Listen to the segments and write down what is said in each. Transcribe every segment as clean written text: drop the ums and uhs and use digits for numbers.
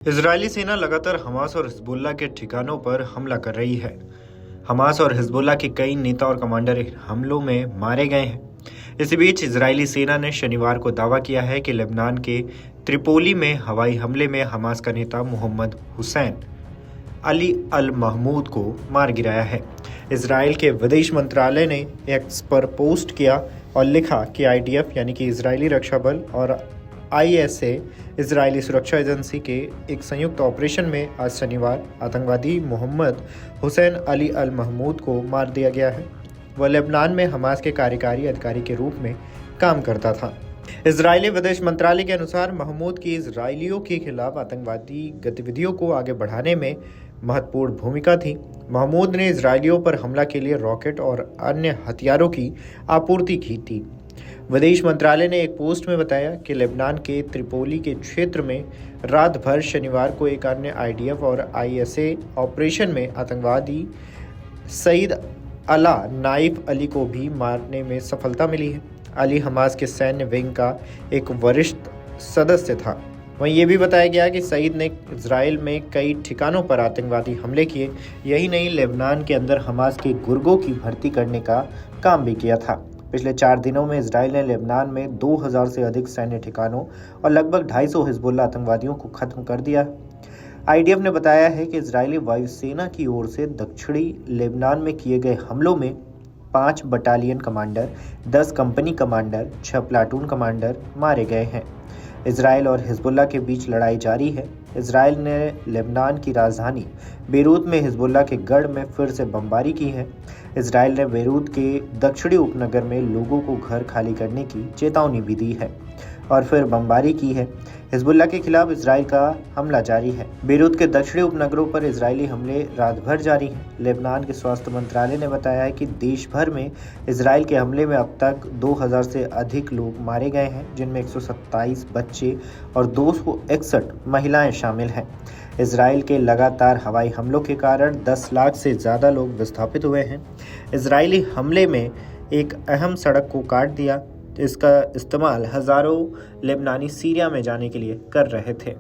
Israeli सेना लगातार Hamas और हिजबुल्लाह के ठिकानों पर हमला कर रही है। हमास और हिजबुल्लाह के कई नेता और कमांडर इन हमलों में मारे गए हैं। इसी बीच इजरायली सेना ने शनिवार को दावा किया है कि लेबनान के त्रिपोली में हवाई हमले में हमास का नेता मोहम्मद हुसैन अली अल महमूद को मार गिराया है। इजराइल के विदेश मंत्रालय ने एक्स पर पोस्ट किया और लिखा कि आईडीएफ यानी कि इजरायली रक्षा बल और आईएसए इजरायली सुरक्षा एजेंसी के एक संयुक्त ऑपरेशन में आज शनिवार आतंकवादी मोहम्मद हुसैन अली अल महमूद को मार दिया गया है। वह लेबनान में हमास के कार्यकारी अधिकारी के रूप में काम करता था। इजरायली विदेश मंत्रालय के अनुसार महमूद की इजरायलियों के खिलाफ आतंकवादी गतिविधियों को आगे बढ़ाने में महत्वपूर्ण भूमिका थी। महमूद ने इजरायलियों पर हमला के लिए रॉकेट और अन्य हथियारों की आपूर्ति की थी। विदेश मंत्रालय ने एक पोस्ट में बताया कि लेबनान के त्रिपोली के क्षेत्र में रात भर शनिवार को एक अन्य आईडीएफ और आईएसए ऑपरेशन में आतंकवादी सईद अला नाइफ अली को भी मारने में सफलता मिली है। अली हमास के सैन्य विंग का एक वरिष्ठ सदस्य था। वहीं ये भी बताया गया कि सईद ने इजराइल में कई ठिकानों पर आतंकवादी हमले किए। यही नहीं, लेबनान के अंदर हमास के गुर्गों की भर्ती करने का काम भी किया था। पिछले 4 दिनों में इजराइल ने लेबनान में 2000 से अधिक सैन्य ठिकानों और लगभग 250 हिजबुल्लाह आतंकवादियों को खत्म कर दिया। आईडीएफ ने बताया है कि इजरायली वायुसेना की ओर से दक्षिणी लेबनान में किए गए हमलों में 5 battalion commander, 10 company commander, 6 platoon commander मारे गए हैं। इजराइल और हिजबुल्लाह के बीच लड़ाई जारी है। इजराइल ने लेबनान की राजधानी बेरूत में हिजबुल्लाह के गढ़ में फिर से बमबारी की है। इजराइल ने बेरूत के दक्षिणी उपनगर में लोगों को घर खाली करने की चेतावनी भी दी है और फिर बमबारी की है। हिजबुल्लाह के खिलाफ इजराइल का हमला जारी है। बेरूत के दक्षिणी उपनगरों पर इजरायली हमले रात भर जारी हैं। लेबनान के स्वास्थ्य मंत्रालय ने बताया है कि देश भर में इजराइल के हमले में अब तक 2000 से अधिक लोग मारे गए हैं, जिनमें 127 बच्चे और 261 महिलाएं शामिल हैं। इजराइल के लगातार हवाई हमलों के कारण 10 लाख से ज़्यादा लोग विस्थापित हुए हैं। इजरायली हमले में एक अहम सड़क को काट दिया। इसका इस्तेमाल हज़ारों लेबनानी सीरिया में जाने के लिए कर रहे थे।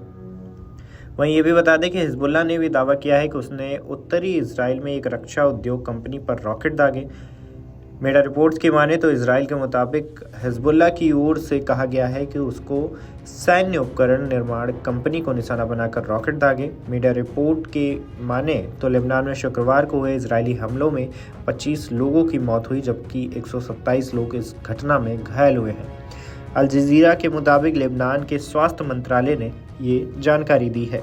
वहीं ये भी बता दें कि हिजबुल्लाह ने भी दावा किया है कि उसने उत्तरी इजराइल में एक रक्षा उद्योग कंपनी पर रॉकेट दागे। मीडिया रिपोर्ट्स की माने तो इजराइल के मुताबिक हिजबुल्लाह की ओर से कहा गया है कि उसको सैन्य उपकरण निर्माण कंपनी को निशाना बनाकर रॉकेट दागे। मीडिया रिपोर्ट के माने तो लेबनान में शुक्रवार को हुए इजरायली हमलों में 25 लोगों की मौत हुई, जबकि 127 लोग इस घटना में घायल हुए हैं। अल जजीरा के मुताबिक लेबनान के स्वास्थ्य मंत्रालय ने ये जानकारी दी है।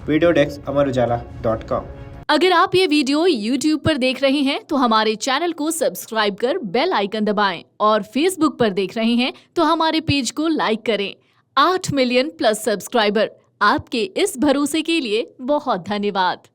Video desk Amarujala dot com. अगर आप ये वीडियो YouTube पर देख रहे हैं तो हमारे चैनल को सब्सक्राइब कर बेल आइकन दबाएं और Facebook पर देख रहे हैं तो हमारे पेज को लाइक करें। 8 मिलियन प्लस सब्सक्राइबर, आपके इस भरोसे के लिए बहुत धन्यवाद।